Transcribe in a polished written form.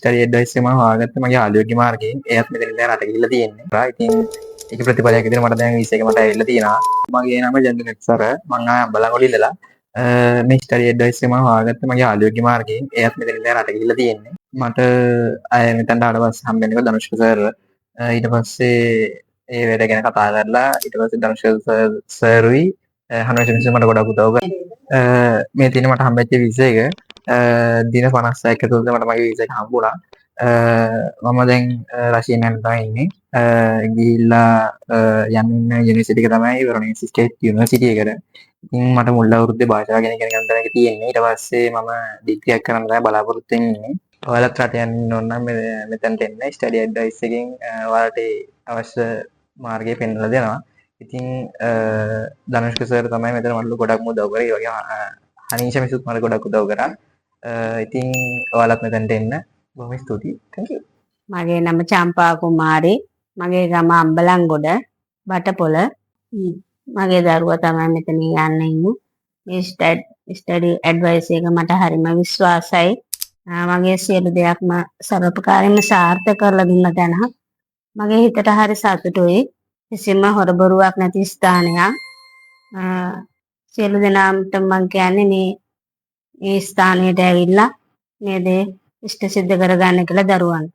Study advice එක මම හොයාගත්තේ මගේ යාළුවෙක්ගේ මාර්ගයෙන්. එයාත් මෙතන ඉඳලා රට ගිහිල්ලා තියෙන්නේ. ඉතින් ඒක ප්‍රතිඵලයක් විදිහට මට දැන් වීසා එක මට ඇවිල්ලා තියෙනවා. මගේ නම ජන්දුනෙත් සර්. මං ආයේ අම්බලන්ගොඩ ඉඳලා මේ ස්ටඩි ඇඩ්වයිස් එක මම හොයාගත්තේ මගේ යාළුවෙක්ගේ මාර්ගයෙන්. එයාත් මෙතන ඉඳලා රට ගිහිල්ලා තියෙන්නේ. මට අය මෙතනට ආවට පස්සේ හම්බෙන්නේ ධනුෂ්ක සර්. ඊට පස්සේ ඒ වැඩ ගැන කතා කරලා ඊට පස්සේ ධනුෂ්ක සර්වි හනුවේෂන් මට ගොඩක් උදව් කරා. මේ තියෙන මට හම්බෙච්ච වීසා එක දින 56ක තුලද මට මගේ වීසා එක හම්බුණා. මම දැන් රෂියන් යන තමයි ඉන්නේ. ගිහිල්ලා යන්න යුනිවර්සිටි එක තමයි වොරොනින්ස්කි ස්ටේට් යුනිවර්සිටි එකට. ඉතින් මට මුල් අවුරුද්දේ භාෂාව ගැන ඉගෙන ගන්න තමයි තියෙන්නේ. ඊට පස්සේ මම ඩිග්‍රියක් කරන්න තමයි බලාපොරොත්තු වෙන්නේ. ඔයාලත් රට යන්න ඕන නම් මෙතනට එන්න ස්ටඩි ඇඩ්වයිස් එකෙන් ඔයාලට අවශ්‍ය මාර්ගය පෙන්වලා දෙනවා. ඉතින් ධනුෂ්ක සර් තමයි මෙතන මට ගොඩක්ම උදව් කරේ. ඒ වගේම හනීෂා මිසුත් මට ගොඩක් උදව් කරා. ඉතින් ඔයාලත් මෙතනට එන්න. බොහොම ස්තුතියි. Thank you. මගේ නම චම්පා කුමාරි. මගේ ගම අම්බලන්ගොඩ බටපොළ. මගේ දරුවා තමයි මෙතන යන්න ඉන්නේ. මේ ස්ටඩි ඇඩ්වයිස් එක මට හරිම විශ්වාසයි. මගේ සියලු දෙයක්ම සර්වපකාරීව සාර්ථක කරලා දුන්න තැන මගේ හිතට හරි සතුටුයි. කිසිම හොරබරුවක් නැති ස්ථානයක්. සියලු දෙනාට මම කියන්නේ මේ ස්ථානයට ඇවිල්ලා මේ දේ ඉෂ්ට සිද්ධ කරගන්න කියලා දරුවන්